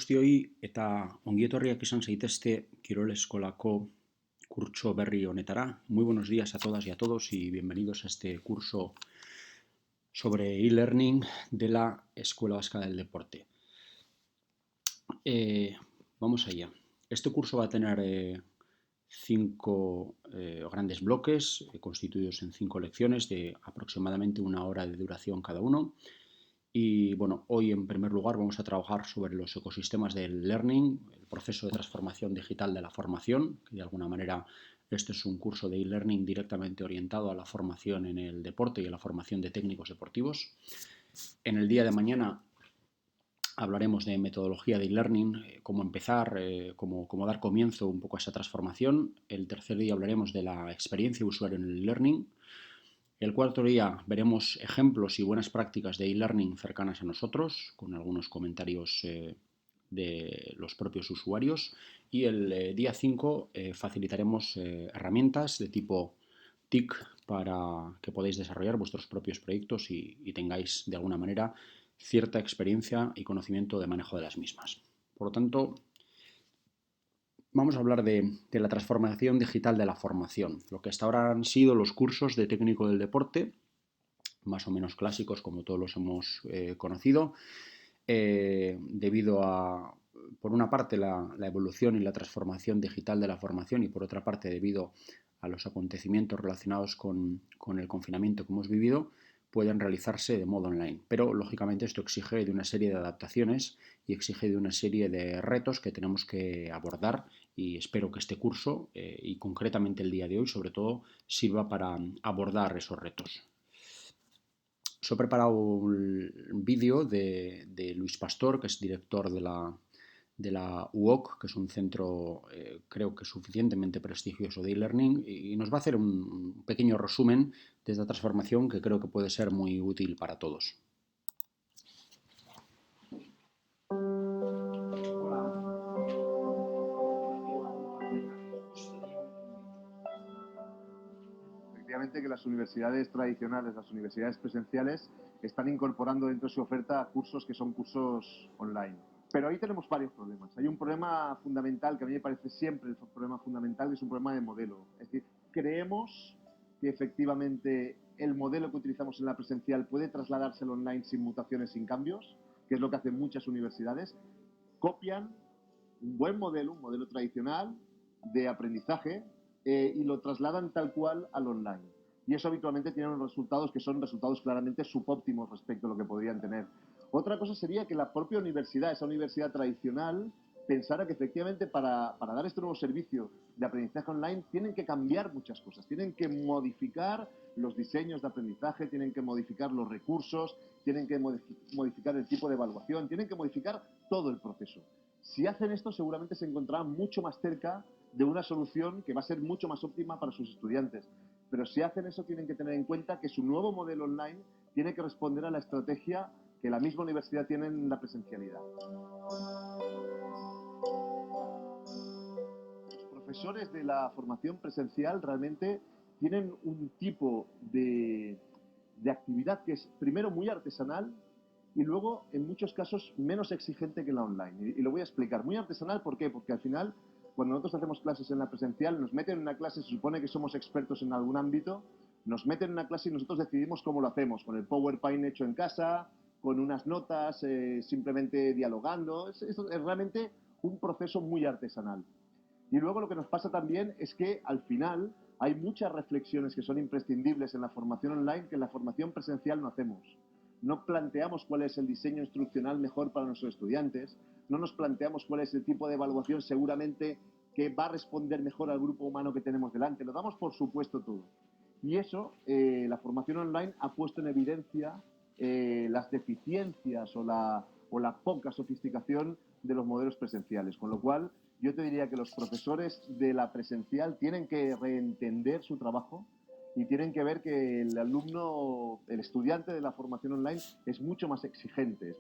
guztioi eta ongi etorriak izan zaitezte Kirol Eskolako kurtso berri honetara. Muy buenos días a todas y a todos y bienvenidos a este curso sobre e-learning de la Escuela Vasca del Deporte. Vamos allá. Este curso va a tener cinco grandes bloques constituidos en 5 lecciones de aproximadamente 1 hora de duración cada uno. Y bueno, hoy en primer lugar vamos a trabajar sobre los ecosistemas del learning, el proceso de transformación digital de la formación, que de alguna manera este es un curso de e-learning directamente orientado a la formación en el deporte y a la formación de técnicos deportivos. En el día de mañana hablaremos de metodología de e-learning, cómo empezar, cómo dar comienzo un poco a esa transformación. El tercer día hablaremos de la experiencia de usuario en el learning. El cuarto día veremos ejemplos y buenas prácticas de e-learning cercanas a nosotros, con algunos comentarios de los propios usuarios. Y el día 5 facilitaremos herramientas de tipo TIC para que podáis desarrollar vuestros propios proyectos y tengáis de alguna manera cierta experiencia y conocimiento de manejo de las mismas. Por lo tanto, vamos a hablar de la transformación digital de la formación, lo que hasta ahora han sido los cursos de técnico del deporte, más o menos clásicos como todos los hemos conocido, debido a, por una parte, la evolución y la transformación digital de la formación y por otra parte, debido a los acontecimientos relacionados con el confinamiento que hemos vivido, pueden realizarse de modo online. Pero, lógicamente, esto exige de una serie de adaptaciones y exige de una serie de retos que tenemos que abordar y espero que este curso y concretamente el día de hoy, sobre todo, sirva para abordar esos retos. Os he preparado un vídeo de Luis Pastor, que es director de la UOC, que es un centro creo que suficientemente prestigioso de e-learning, y nos va a hacer un pequeño resumen de esta transformación que creo que puede ser muy útil para todos. Efectivamente que las universidades tradicionales, las universidades presenciales, están incorporando dentro de su oferta cursos que son cursos online. Pero ahí tenemos varios problemas. Hay un problema fundamental que a mí me parece siempre el problema fundamental, que es un problema de modelo. Es decir, creemos que efectivamente el modelo que utilizamos en la presencial puede trasladarse al online sin mutaciones, sin cambios, que es lo que hacen muchas universidades. Copian un buen modelo, un modelo tradicional de aprendizaje, y lo trasladan tal cual al online. Y eso habitualmente tiene unos resultados que son resultados claramente subóptimos respecto a lo que podrían tener. Otra cosa sería que la propia universidad, esa universidad tradicional, pensara que efectivamente para dar este nuevo servicio de aprendizaje online tienen que cambiar muchas cosas, tienen que modificar los diseños de aprendizaje, tienen que modificar los recursos, tienen que modificar el tipo de evaluación, tienen que modificar todo el proceso. Si hacen esto, seguramente se encontrarán mucho más cerca de una solución que va a ser mucho más óptima para sus estudiantes. Pero si hacen eso, tienen que tener en cuenta que su nuevo modelo online tiene que responder a la estrategia que la misma universidad tiene en la presencialidad. Los profesores de la formación presencial realmente tienen un tipo de actividad que es, primero, muy artesanal, y luego, en muchos casos, menos exigente que la online. Y lo voy a explicar. Muy artesanal, ¿por qué? Porque al final, cuando nosotros hacemos clases en la presencial, nos meten en una clase, se supone que somos expertos en algún ámbito, nos meten en una clase y nosotros decidimos cómo lo hacemos, con el PowerPoint hecho en casa, con unas notas, simplemente dialogando. Es realmente un proceso muy artesanal. Y luego lo que nos pasa también es que, al final, hay muchas reflexiones que son imprescindibles en la formación online que en la formación presencial no hacemos. No planteamos cuál es el diseño instruccional mejor para nuestros estudiantes, no nos planteamos cuál es el tipo de evaluación seguramente que va a responder mejor al grupo humano que tenemos delante. Lo damos por supuesto todo. Y eso, la formación online ha puesto en evidencia las deficiencias o la poca sofisticación de los modelos presenciales. Con lo cual, yo te diría que los profesores de la presencial tienen que reentender su trabajo y tienen que ver que el alumno, el estudiante de la formación online es mucho más exigente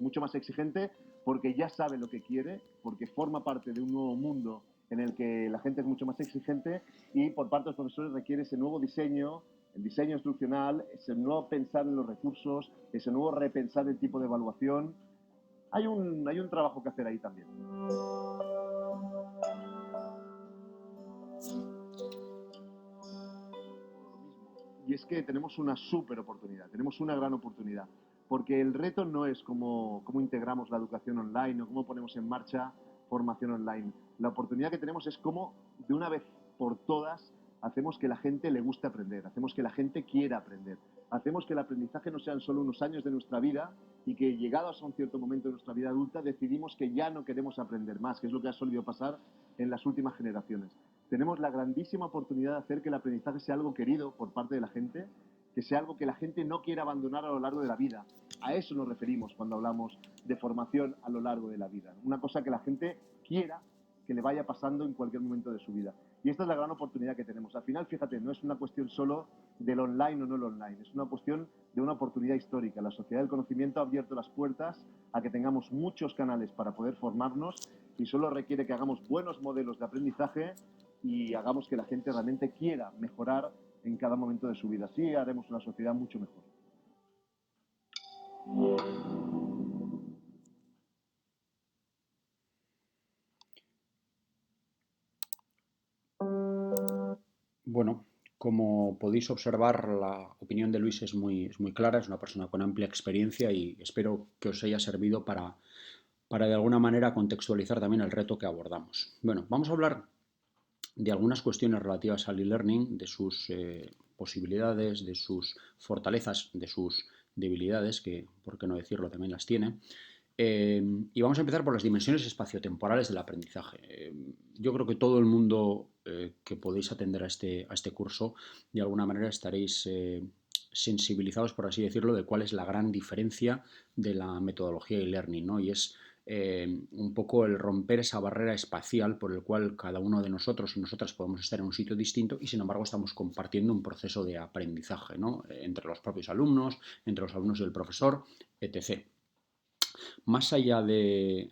porque ya sabe lo que quiere, porque forma parte de un nuevo mundo en el que la gente es mucho más exigente y por parte de los profesores requiere ese nuevo diseño, el diseño instruccional, ese nuevo pensar en los recursos, ese nuevo repensar el tipo de evaluación. hay un trabajo que hacer ahí también. Y es que tenemos una súper oportunidad, tenemos una gran oportunidad, porque el reto no es cómo integramos la educación online o cómo ponemos en marcha formación online. La oportunidad que tenemos es cómo, de una vez por todas, hacemos que la gente le guste aprender, hacemos que la gente quiera aprender, hacemos que el aprendizaje no sean solo unos años de nuestra vida y que llegados a un cierto momento de nuestra vida adulta decidimos que ya no queremos aprender más, que es lo que ha solido pasar en las últimas generaciones. Tenemos la grandísima oportunidad de hacer que el aprendizaje sea algo querido por parte de la gente, que sea algo que la gente no quiera abandonar a lo largo de la vida. A eso nos referimos cuando hablamos de formación a lo largo de la vida. Una cosa que la gente quiera que le vaya pasando en cualquier momento de su vida. Y esta es la gran oportunidad que tenemos. Al final, fíjate, no es una cuestión solo del online o no el online, es una cuestión de una oportunidad histórica. La sociedad del conocimiento ha abierto las puertas a que tengamos muchos canales para poder formarnos y solo requiere que hagamos buenos modelos de aprendizaje y hagamos que la gente realmente quiera mejorar en cada momento de su vida. Así haremos una sociedad mucho mejor. Bueno, como podéis observar, la opinión de Luis es muy clara, es una persona con amplia experiencia y espero que os haya servido para de alguna manera contextualizar también el reto que abordamos. Bueno, vamos a hablar de algunas cuestiones relativas al e-learning, de sus posibilidades, de sus fortalezas, de sus debilidades, que por qué no decirlo también las tiene. Y vamos a empezar por las dimensiones espaciotemporales del aprendizaje. Yo creo que todo el mundo que podéis atender a este curso, de alguna manera estaréis sensibilizados, por así decirlo, de cuál es la gran diferencia de la metodología e-learning, ¿no? Y es un poco el romper esa barrera espacial por el cual cada uno de nosotros y nosotras podemos estar en un sitio distinto y sin embargo estamos compartiendo un proceso de aprendizaje, ¿no? Entre los propios alumnos, entre los alumnos y el profesor, etc. Más allá de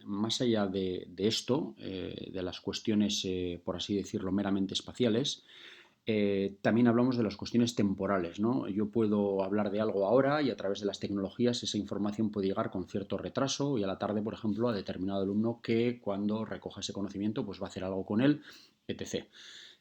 esto, de las cuestiones, por así decirlo, meramente espaciales, también hablamos de las cuestiones temporales, ¿no? Yo puedo hablar de algo ahora y a través de las tecnologías esa información puede llegar con cierto retraso y a la tarde, por ejemplo, a determinado alumno que cuando recoja ese conocimiento pues va a hacer algo con él, etc.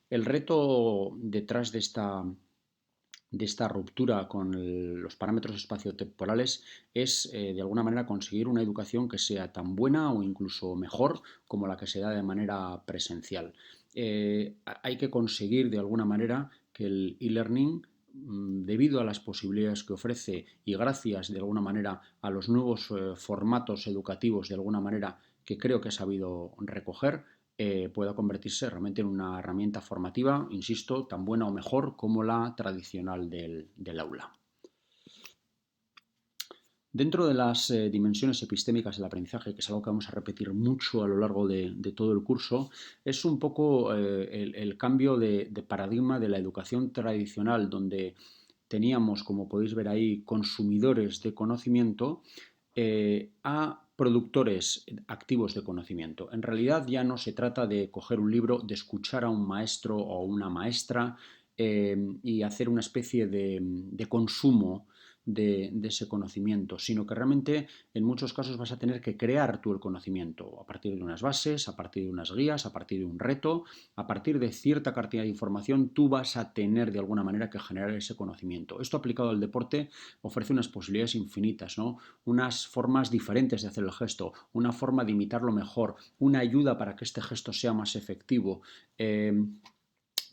El reto detrás de esta ruptura con los parámetros espaciotemporales es, de alguna manera, conseguir una educación que sea tan buena o incluso mejor como la que se da de manera presencial. Hay que conseguir, de alguna manera, que el e-learning, debido a las posibilidades que ofrece y gracias, de alguna manera, a los nuevos formatos educativos, de alguna manera, que creo que ha sabido recoger, pueda convertirse realmente en una herramienta formativa, insisto, tan buena o mejor como la tradicional del aula. Dentro de las dimensiones epistémicas del aprendizaje, que es algo que vamos a repetir mucho a lo largo de todo el curso, es un poco el cambio de paradigma de la educación tradicional, donde teníamos, como podéis ver ahí, consumidores de conocimiento, a productores activos de conocimiento. En realidad ya no se trata de coger un libro, de escuchar a un maestro o una maestra y hacer una especie de consumo de ese conocimiento, sino que realmente en muchos casos vas a tener que crear tú el conocimiento a partir de unas bases, a partir de unas guías, a partir de un reto, a partir de cierta cantidad de información, tú vas a tener de alguna manera que generar ese conocimiento. Esto aplicado al deporte ofrece unas posibilidades infinitas, ¿no? Unas formas diferentes de hacer el gesto, una forma de imitarlo mejor, una ayuda para que este gesto sea más efectivo.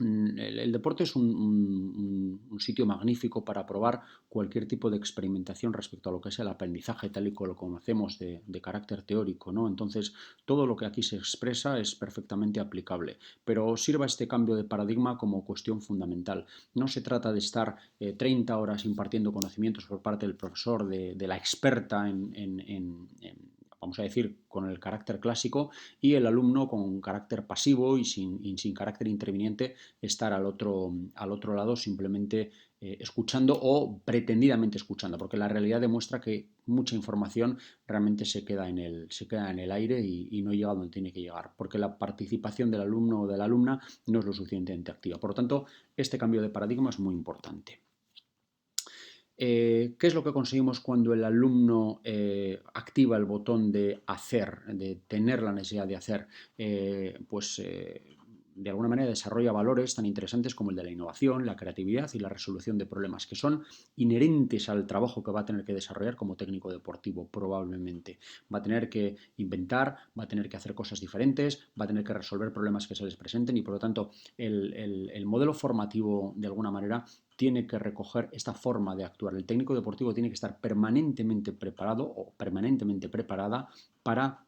El deporte es un sitio magnífico para probar cualquier tipo de experimentación respecto a lo que es el aprendizaje tal y como lo conocemos de carácter teórico, ¿no? Entonces, todo lo que aquí se expresa es perfectamente aplicable, pero sirva este cambio de paradigma como cuestión fundamental. No se trata de estar 30 horas impartiendo conocimientos por parte del profesor, de la experta vamos a decir, con el carácter clásico y el alumno con carácter pasivo y sin carácter interviniente estar al otro lado simplemente escuchando o pretendidamente escuchando, porque la realidad demuestra que mucha información realmente se queda en el aire y no llega donde tiene que llegar, porque la participación del alumno o de la alumna no es lo suficientemente activa. Por lo tanto, este cambio de paradigma es muy importante. ¿Qué es lo que conseguimos cuando el alumno activa el botón de hacer, de tener la necesidad de hacer? De alguna manera desarrolla valores tan interesantes como el de la innovación, la creatividad y la resolución de problemas, que son inherentes al trabajo que va a tener que desarrollar como técnico deportivo, probablemente. Va a tener que inventar, va a tener que hacer cosas diferentes, va a tener que resolver problemas que se les presenten y, por lo tanto, el modelo formativo, de alguna manera, tiene que recoger esta forma de actuar. El técnico deportivo tiene que estar permanentemente preparado o permanentemente preparada para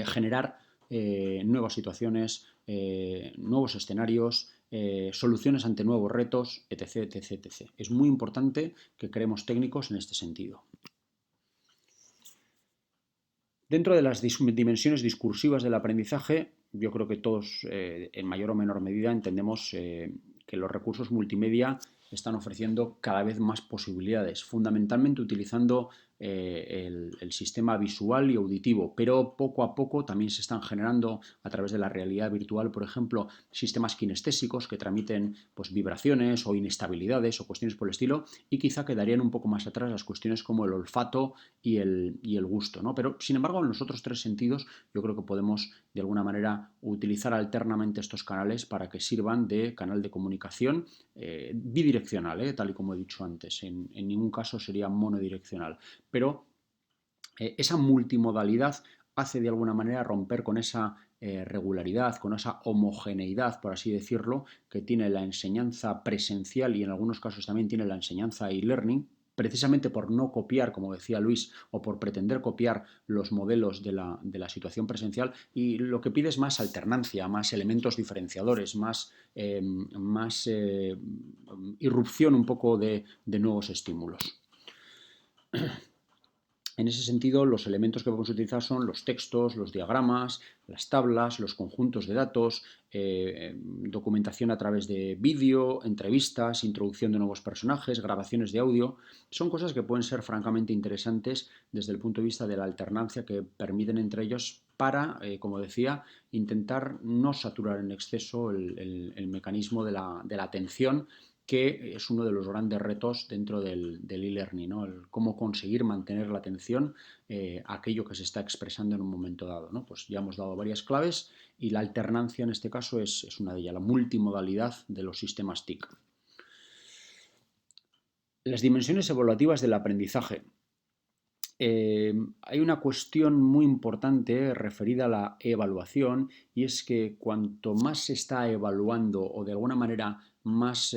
generar nuevas situaciones, nuevos escenarios, soluciones ante nuevos retos, etc, etc, etc. Es muy importante que creemos técnicos en este sentido. Dentro de las dimensiones discursivas del aprendizaje, yo creo que todos, en mayor o menor medida, entendemos que los recursos multimedia están ofreciendo cada vez más posibilidades, fundamentalmente utilizando el sistema visual y auditivo, pero poco a poco también se están generando a través de la realidad virtual, por ejemplo, sistemas kinestésicos que transmiten pues, vibraciones o inestabilidades o cuestiones por el estilo, y quizá quedarían un poco más atrás las cuestiones como el olfato y el gusto, ¿no? Pero, sin embargo, en los otros tres sentidos yo creo que podemos de alguna manera utilizar alternamente estos canales para que sirvan de canal de comunicación bidireccional, tal y como he dicho antes. En ningún caso sería monodireccional. Pero esa multimodalidad hace de alguna manera romper con esa regularidad, con esa homogeneidad, por así decirlo, que tiene la enseñanza presencial y en algunos casos también tiene la enseñanza e-learning, precisamente por no copiar, como decía Luis, o por pretender copiar los modelos de la situación presencial, y lo que pide es más alternancia, más elementos diferenciadores, más irrupción un poco de nuevos estímulos. En ese sentido, los elementos que podemos utilizar son los textos, los diagramas, las tablas, los conjuntos de datos, documentación a través de vídeo, entrevistas, introducción de nuevos personajes, grabaciones de audio. Son cosas que pueden ser francamente interesantes desde el punto de vista de la alternancia que permiten entre ellos para, como decía, intentar no saturar en exceso el mecanismo de la atención, que es uno de los grandes retos dentro del e-learning, ¿no? Cómo conseguir mantener la atención a aquello que se está expresando en un momento dado, ¿no? Pues ya hemos dado varias claves y la alternancia en este caso es una de ellas, la multimodalidad de los sistemas TIC. Las dimensiones evaluativas del aprendizaje. Hay una cuestión muy importante referida a la evaluación, y es que cuanto más se está evaluando o de alguna manera más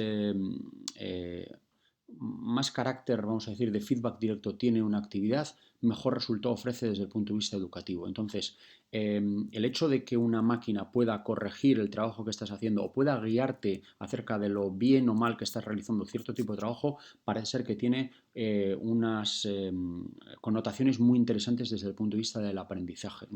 carácter, vamos a decir, de feedback directo tiene una actividad, mejor resultado ofrece desde el punto de vista educativo. Entonces, el hecho de que una máquina pueda corregir el trabajo que estás haciendo o pueda guiarte acerca de lo bien o mal que estás realizando cierto tipo de trabajo, parece ser que tiene unas connotaciones muy interesantes desde el punto de vista del aprendizaje.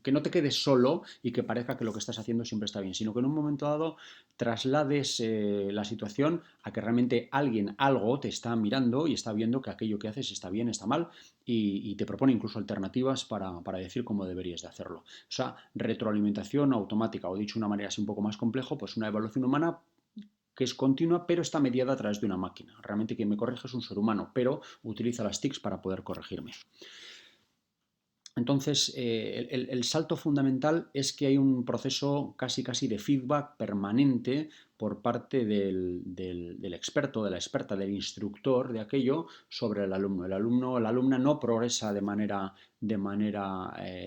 Que no te quedes solo y que parezca que lo que estás haciendo siempre está bien, sino que en un momento dado traslades la situación a que realmente alguien, algo te está mirando y está viendo que aquello que haces está bien, está mal, y te propone incluso alternativas para decir cómo deberías de hacerlo. O sea, retroalimentación automática, o dicho de una manera así un poco más complejo, pues una evaluación humana que es continua, pero está mediada a través de una máquina. Realmente quien me corrige es un ser humano, pero utiliza las TICs para poder corregirme. Entonces, el salto fundamental es que hay un proceso casi de feedback permanente por parte del experto, de la experta, del instructor de aquello sobre el alumno. La alumna no progresa de manera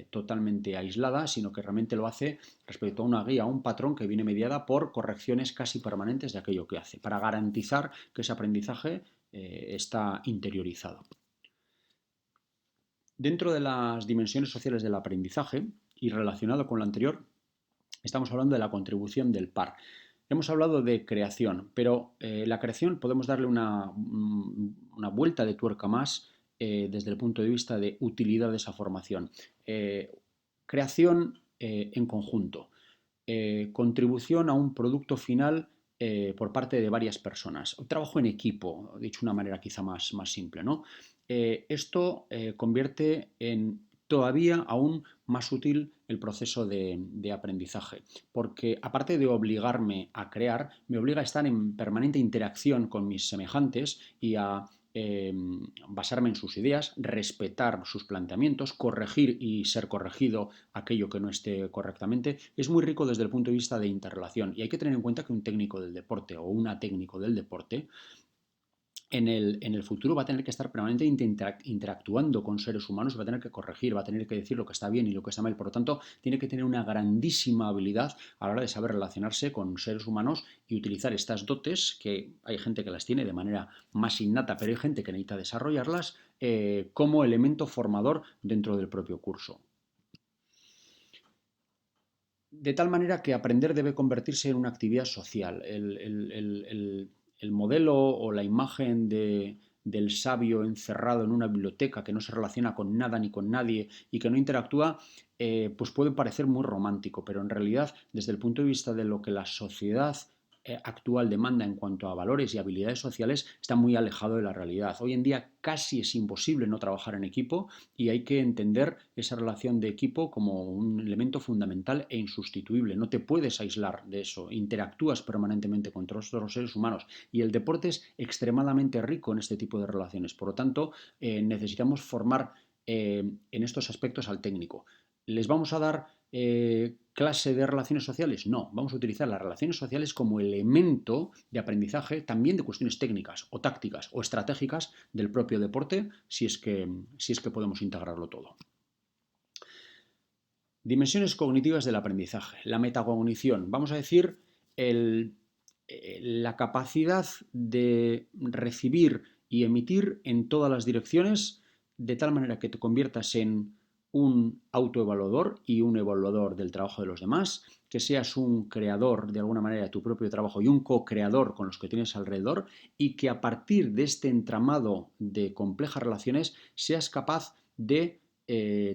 totalmente aislada, sino que realmente lo hace respecto a una guía, a un patrón que viene mediada por correcciones casi permanentes de aquello que hace, para garantizar que ese aprendizaje está interiorizado. Dentro de las dimensiones sociales del aprendizaje y relacionado con lo anterior, estamos hablando de la contribución del par. Hemos hablado de creación, pero la creación podemos darle una vuelta de tuerca más desde el punto de vista de utilidad de esa formación. Creación en conjunto, contribución a un producto final por parte de varias personas, trabajo en equipo, dicho de una manera quizá más simple, ¿no? Esto convierte en todavía aún más útil el proceso de aprendizaje, porque aparte de obligarme a crear, me obliga a estar en permanente interacción con mis semejantes y a basarme en sus ideas, respetar sus planteamientos, corregir y ser corregido aquello que no esté correctamente. Es muy rico desde el punto de vista de interrelación y hay que tener en cuenta que un técnico del deporte o una técnico del deporte en el futuro va a tener que estar permanentemente interactuando con seres humanos, va a tener que corregir, va a tener que decir lo que está bien y lo que está mal. Por lo tanto, tiene que tener una grandísima habilidad a la hora de saber relacionarse con seres humanos y utilizar estas dotes, que hay gente que las tiene de manera más innata, pero hay gente que necesita desarrollarlas como elemento formador dentro del propio curso. De tal manera que aprender debe convertirse en una actividad social. El modelo o la imagen del sabio encerrado en una biblioteca que no se relaciona con nada ni con nadie y que no interactúa, pues puede parecer muy romántico, pero en realidad, desde el punto de vista de lo que la sociedad actual demanda en cuanto a valores y habilidades sociales, está muy alejado de la realidad. Hoy en día casi es imposible no trabajar en equipo y hay que entender esa relación de equipo como un elemento fundamental e insustituible. No te puedes aislar de eso, interactúas permanentemente con todos los seres humanos y el deporte es extremadamente rico en este tipo de relaciones. Por lo tanto, necesitamos formar en estos aspectos al técnico. ¿Les vamos a dar clase de relaciones sociales? No, vamos a utilizar las relaciones sociales como elemento de aprendizaje también de cuestiones técnicas o tácticas o estratégicas del propio deporte si es que podemos integrarlo todo. Dimensiones cognitivas del aprendizaje. La metacognición, vamos a decir, la capacidad de recibir y emitir en todas las direcciones de tal manera que te conviertas en un autoevaluador y un evaluador del trabajo de los demás, que seas un creador de alguna manera de tu propio trabajo y un co-creador con los que tienes alrededor y que a partir de este entramado de complejas relaciones seas capaz de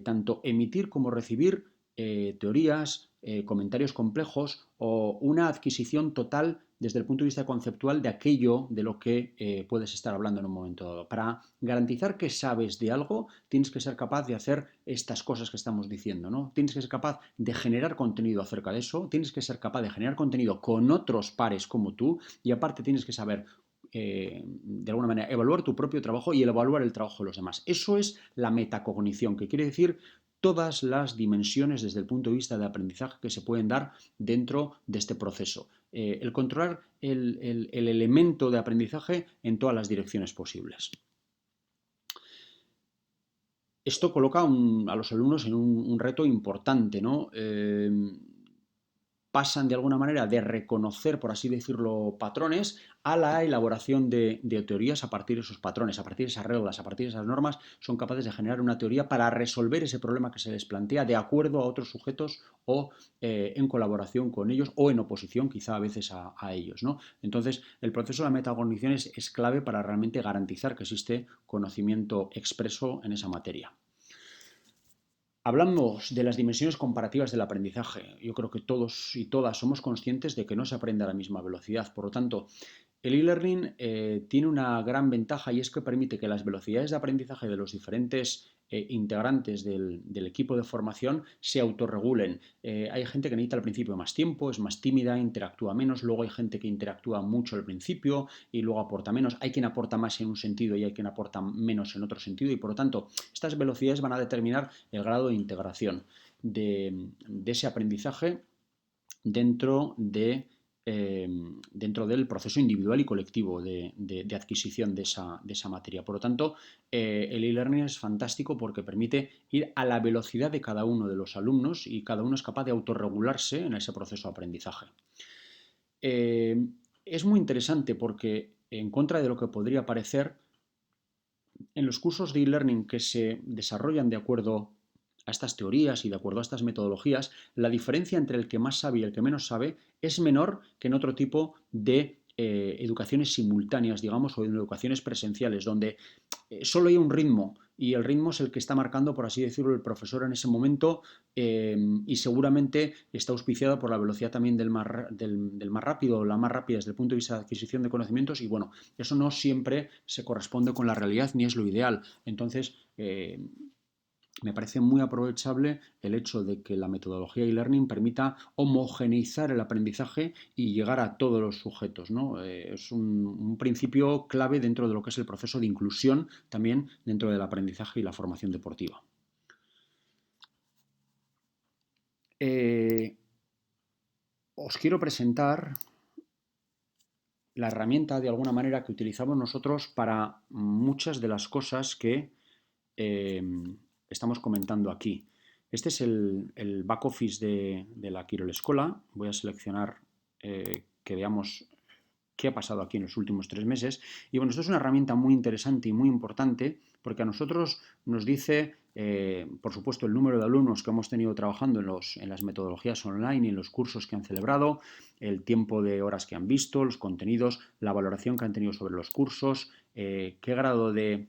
tanto emitir como recibir teorías, comentarios complejos o una adquisición total desde el punto de vista conceptual de aquello de lo que puedes estar hablando en un momento dado. Para garantizar que sabes de algo, tienes que ser capaz de hacer estas cosas que estamos diciendo, ¿no? Tienes que ser capaz de generar contenido acerca de eso, tienes que ser capaz de generar contenido con otros pares como tú y aparte tienes que saber de alguna manera evaluar tu propio trabajo y evaluar el trabajo de los demás. Eso es la metacognición, que quiere decir todas las dimensiones desde el punto de vista de aprendizaje que se pueden dar dentro de este proceso. El controlar el elemento de aprendizaje en todas las direcciones posibles. Esto coloca a los alumnos en un reto importante, ¿no? Pasan de alguna manera de reconocer, por así decirlo, patrones a la elaboración de teorías a partir de esos patrones, a partir de esas reglas, a partir de esas normas, son capaces de generar una teoría para resolver ese problema que se les plantea de acuerdo a otros sujetos o en colaboración con ellos o en oposición quizá a veces a ellos, ¿no? Entonces, el proceso de la metacognición es clave para realmente garantizar que existe conocimiento expreso en esa materia. Hablamos de las dimensiones comparativas del aprendizaje. Yo creo que todos y todas somos conscientes de que no se aprende a la misma velocidad. Por lo tanto, el e-learning tiene una gran ventaja y es que permite que las velocidades de aprendizaje de los diferentes integrantes del equipo de formación se autorregulen. Hay gente que necesita al principio más tiempo, es más tímida, interactúa menos, luego hay gente que interactúa mucho al principio y luego aporta menos. Hay quien aporta más en un sentido y hay quien aporta menos en otro sentido y por lo tanto estas velocidades van a determinar el grado de integración de ese aprendizaje dentro del proceso individual y colectivo de adquisición de esa materia. Por lo tanto, el e-learning es fantástico porque permite ir a la velocidad de cada uno de los alumnos y cada uno es capaz de autorregularse en ese proceso de aprendizaje. Es muy interesante porque, en contra de lo que podría parecer, en los cursos de e-learning que se desarrollan de acuerdo a estas teorías y de acuerdo a estas metodologías, la diferencia entre el que más sabe y el que menos sabe es menor que en otro tipo de educaciones simultáneas, digamos, o en educaciones presenciales, donde solo hay un ritmo y el ritmo es el que está marcando, por así decirlo, el profesor en ese momento y seguramente está auspiciado por la velocidad también del más rápido o la más rápida desde el punto de vista de adquisición de conocimientos y bueno, eso no siempre se corresponde con la realidad ni es lo ideal. Entonces, me parece muy aprovechable el hecho de que la metodología e-learning permita homogeneizar el aprendizaje y llegar a todos los sujetos, ¿no? Es un principio clave dentro de lo que es el proceso de inclusión también dentro del aprendizaje y la formación deportiva. Os quiero presentar la herramienta de alguna manera que utilizamos nosotros para muchas de las cosas que eh, estamos comentando aquí. Este es el back office de la Quirol Escola. Voy a seleccionar que veamos qué ha pasado aquí en los últimos 3 meses. Y bueno, esto es una herramienta muy interesante y muy importante porque a nosotros nos dice, por supuesto, el número de alumnos que hemos tenido trabajando en las metodologías online y en los cursos que han celebrado, el tiempo de horas que han visto, los contenidos, la valoración que han tenido sobre los cursos, qué grado de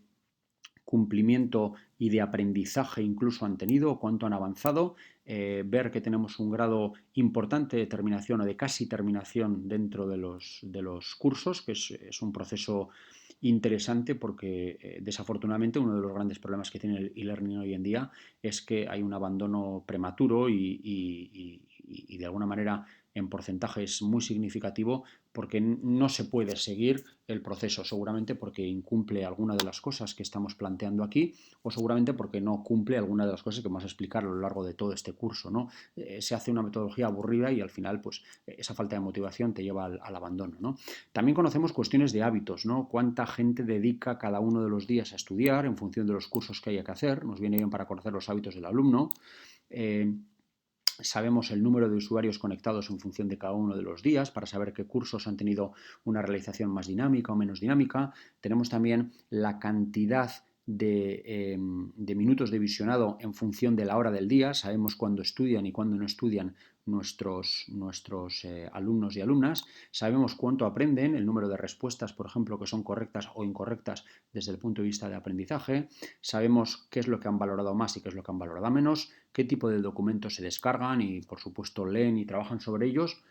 cumplimiento y de aprendizaje incluso han tenido o cuánto han avanzado, ver que tenemos un grado importante de terminación o de casi terminación dentro de los cursos, que es un proceso interesante porque desafortunadamente uno de los grandes problemas que tiene el e-learning hoy en día es que hay un abandono prematuro y de alguna manera en porcentaje es muy significativo porque no se puede seguir el proceso, seguramente porque incumple alguna de las cosas que estamos planteando aquí o seguramente porque no cumple alguna de las cosas que vamos a explicar a lo largo de todo este curso, ¿no? Se hace una metodología aburrida y al final pues esa falta de motivación te lleva al abandono, ¿no? También conocemos cuestiones de hábitos, ¿no? Cuánta gente dedica cada uno de los días a estudiar en función de los cursos que haya que hacer, nos viene bien para conocer los hábitos del alumno. Sabemos el número de usuarios conectados en función de cada uno de los días para saber qué cursos han tenido una realización más dinámica o menos dinámica. Tenemos también la cantidad de minutos de visionado en función de la hora del día. Sabemos cuándo estudian y cuándo no estudian nuestros alumnos y alumnas. Sabemos cuánto aprenden, el número de respuestas, por ejemplo, que son correctas o incorrectas desde el punto de vista de aprendizaje. Sabemos qué es lo que han valorado más y qué es lo que han valorado menos, qué tipo de documentos se descargan y, por supuesto, leen y trabajan sobre ellos,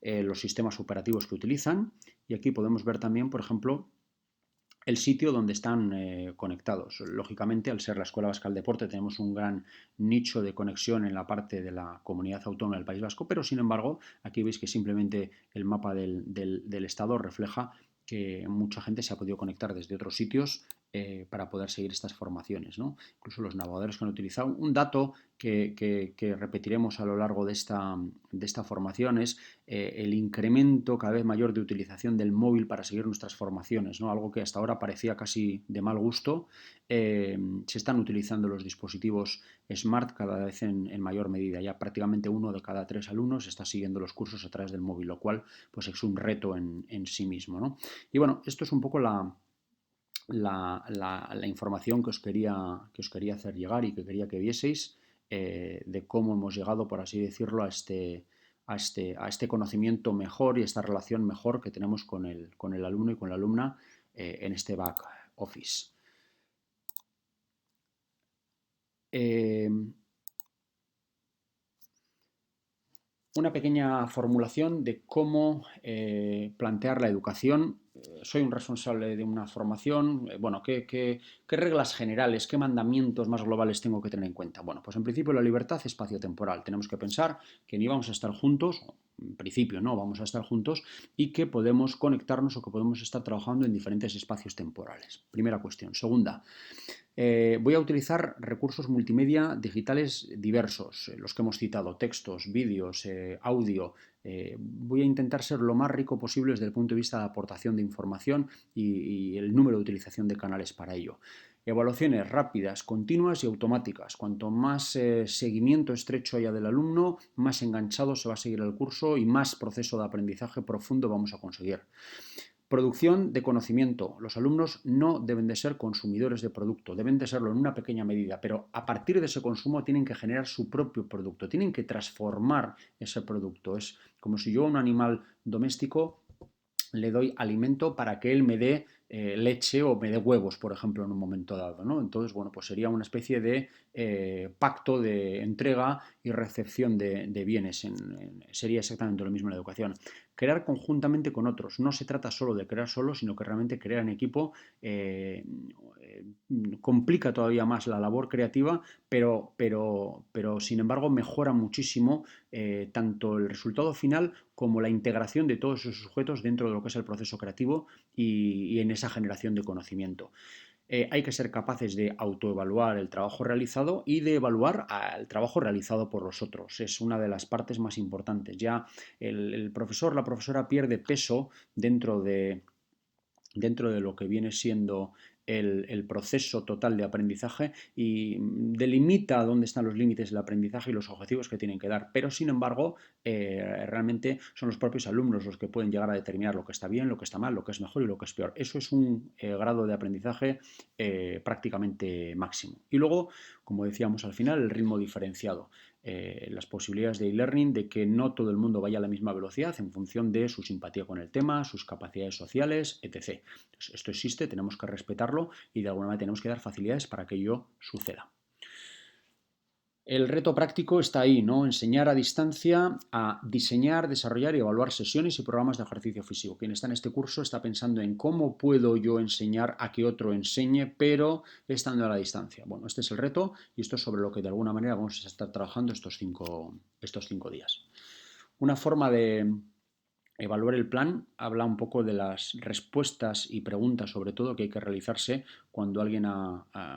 los sistemas operativos que utilizan. Y aquí podemos ver también, por ejemplo, el sitio donde están conectados. Lógicamente, al ser la Escuela Vasca del Deporte, tenemos un gran nicho de conexión en la parte de la comunidad autónoma del País Vasco, pero sin embargo, aquí veis que simplemente el mapa del estado refleja que mucha gente se ha podido conectar desde otros sitios para poder seguir estas formaciones, ¿no? Incluso los navegadores que han utilizado. Un dato que repetiremos a lo largo de esta formación es el incremento cada vez mayor de utilización del móvil para seguir nuestras formaciones, ¿no? Algo que hasta ahora parecía casi de mal gusto. Se están utilizando los dispositivos Smart cada vez en mayor medida. Ya prácticamente 1 de cada 3 alumnos está siguiendo los cursos a través del móvil, lo cual pues, es un reto en sí mismo, ¿no? Y bueno, esto es un poco la información que os quería hacer llegar y que quería que vieseis de cómo hemos llegado, por así decirlo, a este conocimiento mejor y esta relación mejor que tenemos con el alumno y con la alumna en este back office. Una pequeña formulación de cómo plantear la educación. Soy un responsable de una formación. Bueno, ¿qué reglas generales, qué mandamientos más globales tengo que tener en cuenta? Bueno, pues en principio la libertad espacio-temporal. Tenemos que pensar que ni vamos a estar juntos, en principio no vamos a estar juntos, y que podemos conectarnos o que podemos estar trabajando en diferentes espacios temporales. Primera cuestión. Segunda, voy a utilizar recursos multimedia digitales diversos, los que hemos citado, textos, vídeos, audio. Voy a intentar ser lo más rico posible desde el punto de vista de aportación de información y el número de utilización de canales para ello. Evaluaciones rápidas, continuas y automáticas. Cuanto más seguimiento estrecho haya del alumno, más enganchado se va a seguir el curso y más proceso de aprendizaje profundo vamos a conseguir. Producción de conocimiento. Los alumnos no deben de ser consumidores de producto, deben de serlo en una pequeña medida, pero a partir de ese consumo tienen que generar su propio producto, tienen que transformar ese producto. Es como si yo a un animal doméstico le doy alimento para que él me dé leche o me dé huevos, por ejemplo, en un momento dado, ¿no? Entonces, bueno, pues sería una especie de pacto de entrega y recepción de bienes. Sería exactamente lo mismo en la educación. Crear conjuntamente con otros. No se trata solo de crear solo, sino que realmente crear en equipo complica todavía más la labor creativa, pero sin embargo mejora muchísimo tanto el resultado final como la integración de todos esos sujetos dentro de lo que es el proceso creativo y en esa generación de conocimiento. Hay que ser capaces de autoevaluar el trabajo realizado y de evaluar el trabajo realizado por los otros. Es una de las partes más importantes. Ya el profesor, la profesora pierde peso dentro de lo que viene siendo el proceso total de aprendizaje y delimita dónde están los límites del aprendizaje y los objetivos que tienen que dar. Pero, sin embargo, realmente son los propios alumnos los que pueden llegar a determinar lo que está bien, lo que está mal, lo que es mejor y lo que es peor. Eso es un grado de aprendizaje prácticamente máximo. Y luego, como decíamos al final, el ritmo diferenciado. Las posibilidades de e-learning, de que no todo el mundo vaya a la misma velocidad en función de su simpatía con el tema, sus capacidades sociales, etc. Entonces, esto existe, tenemos que respetarlo y de alguna manera tenemos que dar facilidades para que ello suceda. El reto práctico está ahí, ¿no? Enseñar a distancia a diseñar, desarrollar y evaluar sesiones y programas de ejercicio físico. Quien está en este curso está pensando en cómo puedo yo enseñar a que otro enseñe, pero estando a la distancia. Bueno, este es el reto y esto es sobre lo que de alguna manera vamos a estar trabajando estos cinco días. Una forma de evaluar el plan habla un poco de las respuestas y preguntas, sobre todo, que hay que realizarse cuando alguien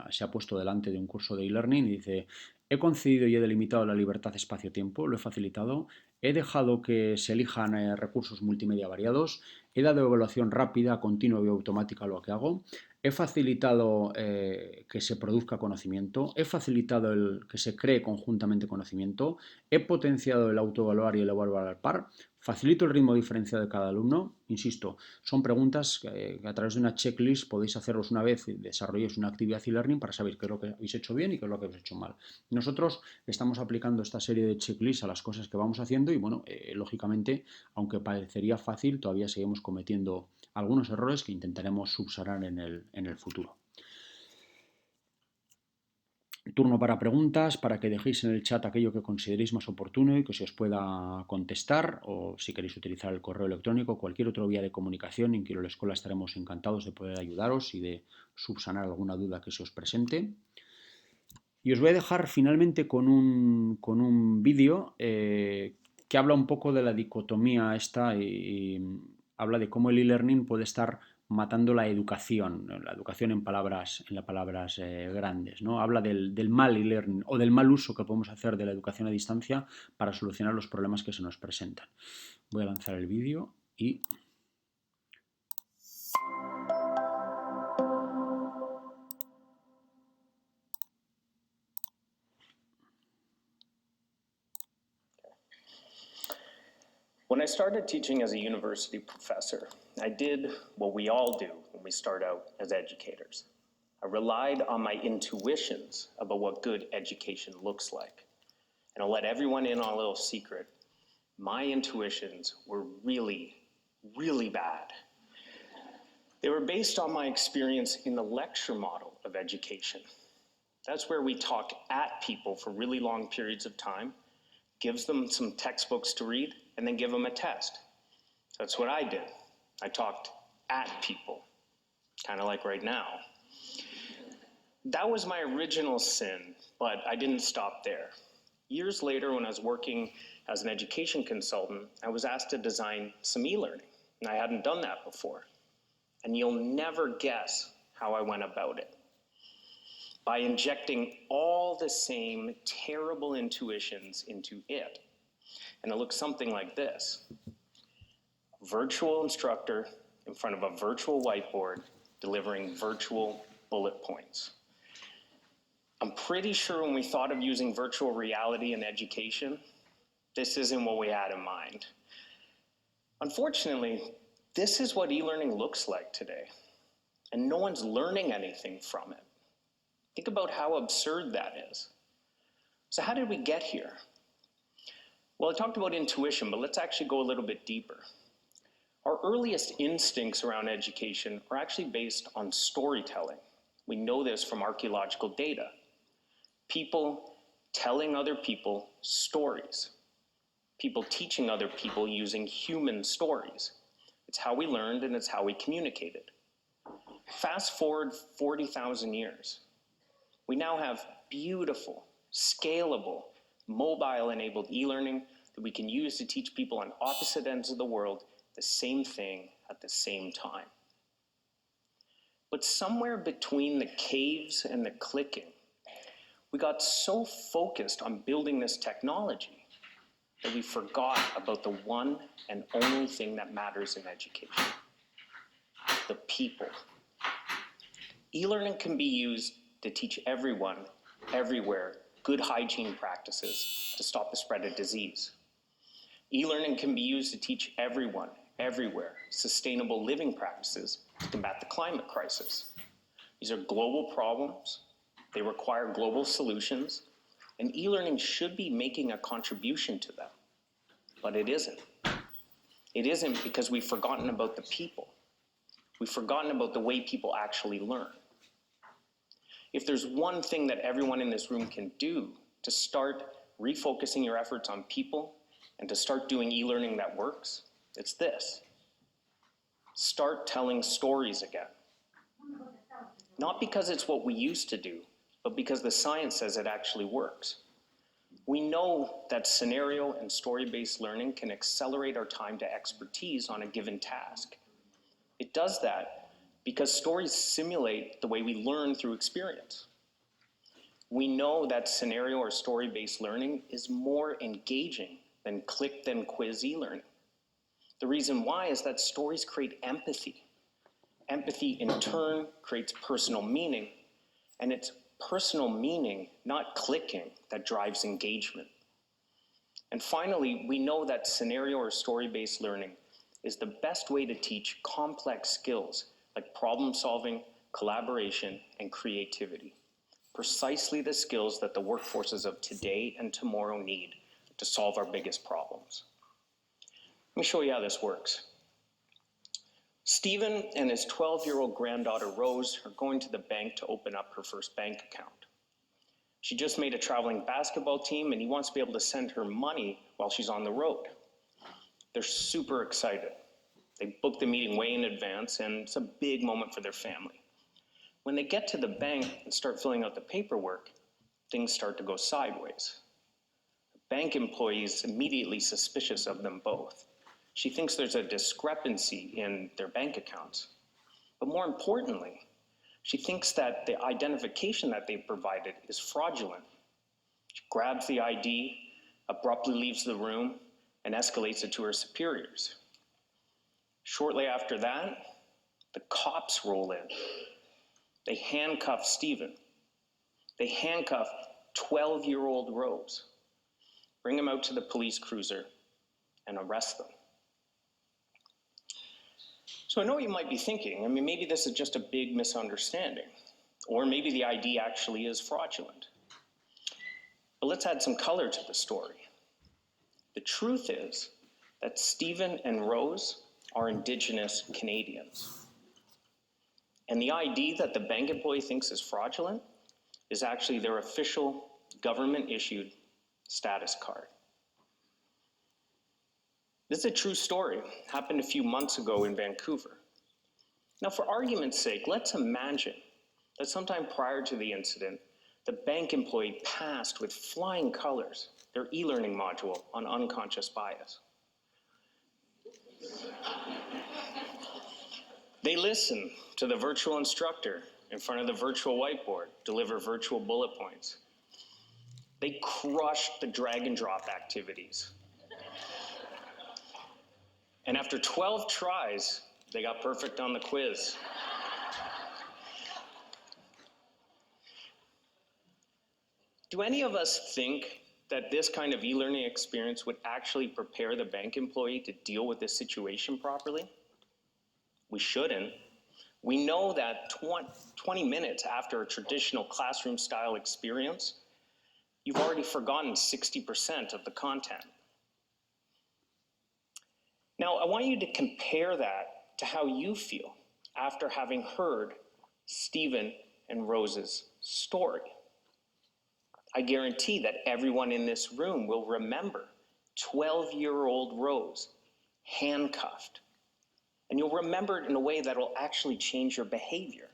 se ha puesto delante de un curso de e-learning y dice: he concedido y he delimitado la libertad espacio-tiempo, lo he facilitado, he dejado que se elijan recursos multimedia variados, he dado evaluación rápida, continua y automática a lo que hago, he facilitado que se produzca conocimiento, he facilitado el que se cree conjuntamente conocimiento, he potenciado el autoevaluar y el evaluar al par, facilito el ritmo diferenciado de cada alumno. Insisto, son preguntas que a través de una checklist podéis hacerlos una vez y desarrolléis una actividad e-learning para saber qué es lo que habéis hecho bien y qué es lo que habéis hecho mal. Nosotros estamos aplicando esta serie de checklists a las cosas que vamos haciendo y, bueno, lógicamente, aunque parecería fácil, todavía seguimos cometiendo algunos errores que intentaremos subsanar en el futuro. Turno para preguntas, para que dejéis en el chat aquello que consideréis más oportuno y que se os pueda contestar, o si queréis utilizar el correo electrónico, cualquier otra vía de comunicación. En Quiero la Escuela estaremos encantados de poder ayudaros y de subsanar alguna duda que se os presente. Y os voy a dejar finalmente con un vídeo que habla un poco de la dicotomía esta y habla de cómo el e-learning puede estar matando la educación en palabras grandes, ¿no? Habla del mal e-learning o del mal uso que podemos hacer de la educación a distancia para solucionar los problemas que se nos presentan. Voy a lanzar el vídeo y... When I started teaching as a university professor, I did what we all do when we start out as educators. I relied on my intuitions about what good education looks like. And I'll let everyone in on a little secret. My intuitions were really, really bad. They were based on my experience in the lecture model of education. That's where we talk at people for really long periods of time, gives them some textbooks to read, and then give them a test. That's what I did. I talked at people, kind of like right now. That was my original sin, but I didn't stop there. Years later, when I was working as an education consultant, I was asked to design some e-learning, and I hadn't done that before. And you'll never guess how I went about it. By injecting all the same terrible intuitions into it. And it looks something like this. Virtual instructor in front of a virtual whiteboard delivering virtual bullet points. I'm pretty sure when we thought of using virtual reality in education, this isn't what we had in mind. Unfortunately, this is what e-learning looks like today, and no one's learning anything from it. Think about how absurd that is. So how did we get here? Well, I talked about intuition, but let's actually go a little bit deeper. Our earliest instincts around education are actually based on storytelling. We know this from archaeological data. People telling other people stories. People teaching other people using human stories. It's how we learned and it's how we communicated. Fast forward 40,000 years. We now have beautiful, scalable, mobile-enabled e-learning that we can use to teach people on opposite ends of the world the same thing at the same time. But somewhere between the caves and the clicking, we got so focused on building this technology that we forgot about the one and only thing that matters in education: the people. E-learning can be used to teach everyone, everywhere, good hygiene practices to stop the spread of disease. E-learning can be used to teach everyone, everywhere, sustainable living practices to combat the climate crisis. These are global problems. They require global solutions, and e-learning should be making a contribution to them, but it isn't. It isn't because we've forgotten about the people. We've forgotten about the way people actually learn. If there's one thing that everyone in this room can do to start refocusing your efforts on people and to start doing e-learning that works, it's this: start telling stories again. Not because it's what we used to do, but because the science says it actually works. We know that scenario and story-based learning can accelerate our time to expertise on a given task. It does that because stories simulate the way we learn through experience. We know that scenario or story-based learning is more engaging than click then quiz e-learning. The reason why is that stories create empathy. Empathy in turn creates personal meaning, and it's personal meaning, not clicking, that drives engagement. And finally, we know that scenario or story-based learning is the best way to teach complex skills like problem solving, collaboration, and creativity. Precisely the skills that the workforces of today and tomorrow need to solve our biggest problems. Let me show you how this works. Stephen and his 12-year-old granddaughter Rose are going to the bank to open up her first bank account. She just made a traveling basketball team and he wants to be able to send her money while she's on the road. They're super excited. They booked the meeting way in advance and it's a big moment for their family. When they get to the bank and start filling out the paperwork, things start to go sideways. The bank employee is immediately suspicious of them both. She thinks there's a discrepancy in their bank accounts. But more importantly, she thinks that the identification that they've provided is fraudulent. She grabs the ID, abruptly leaves the room, and escalates it to her superiors. Shortly after that, the cops roll in. They handcuff Stephen. They handcuff 12-year-old Rose, bring him out to the police cruiser, and arrest them. So I know what you might be thinking. I mean, maybe this is just a big misunderstanding, or maybe the ID actually is fraudulent. But let's add some color to the story. The truth is that Stephen and Rose are Indigenous Canadians. And the ID that the bank employee thinks is fraudulent is actually their official government-issued status card. This is a true story. It happened a few months ago in Vancouver. Now, for argument's sake, let's imagine that sometime prior to the incident, the bank employee passed with flying colors their e-learning module on unconscious bias. They listen to the virtual instructor in front of the virtual whiteboard deliver virtual bullet points. They crushed the drag and drop activities. And after 12 tries, they got perfect on the quiz. Do any of us think that this kind of e-learning experience would actually prepare the bank employee to deal with this situation properly? We shouldn't. We know that 20 minutes after a traditional classroom-style experience, you've already forgotten 60% of the content. Now, I want you to compare that to how you feel after having heard Stephen and Rose's story. I guarantee that everyone in this room will remember 12-year-old Rose handcuffed. And you'll remember it in a way that will actually change your behavior.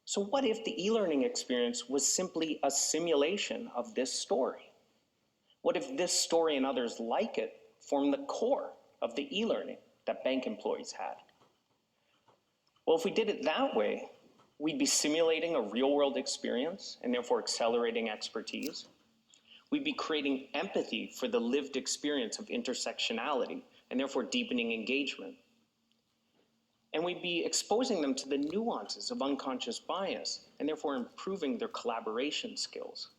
So what if the e-learning experience was simply a simulation of this story? What if this story and others like it form the core of the e-learning that bank employees had? Well, if we did it that way, we'd be simulating a real-world experience and therefore accelerating expertise. We'd be creating empathy for the lived experience of intersectionality and therefore deepening engagement. And we'd be exposing them to the nuances of unconscious bias and therefore improving their collaboration skills.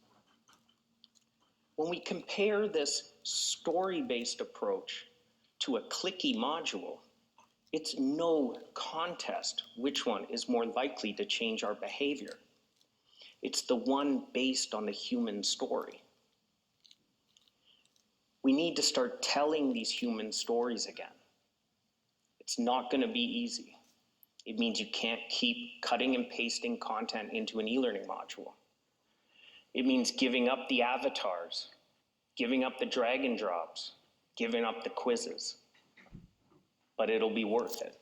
When we compare this story-based approach to a clicky module, it's no contest which one is more likely to change our behavior. It's the one based on the human story. We need to start telling these human stories again. It's not going to be easy. It means you can't keep cutting and pasting content into an e-learning module. It means giving up the avatars, giving up the drag and drops, giving up the quizzes. But it'll be worth it.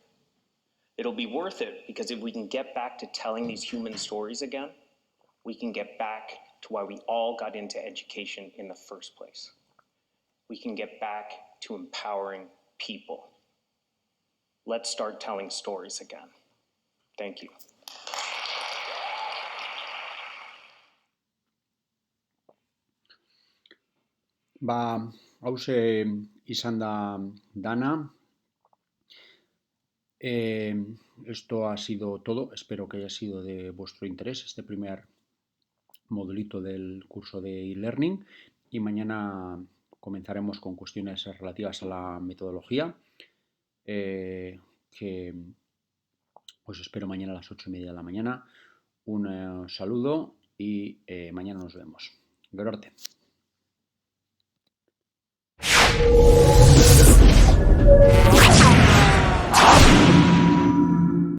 It'll be worth it because if we can get back to telling these human stories again, we can get back to why we all got into education in the first place. We can get back to empowering people. Let's start telling stories again. Thank you. Hauxe izan da dana. Esto ha sido todo. Espero que haya sido de vuestro interés este primer modulito del curso de e-learning. Y mañana comenzaremos con cuestiones relativas a la metodología. Que os espero mañana a las 8:30 de la mañana. Un saludo y mañana nos vemos. Gero arte.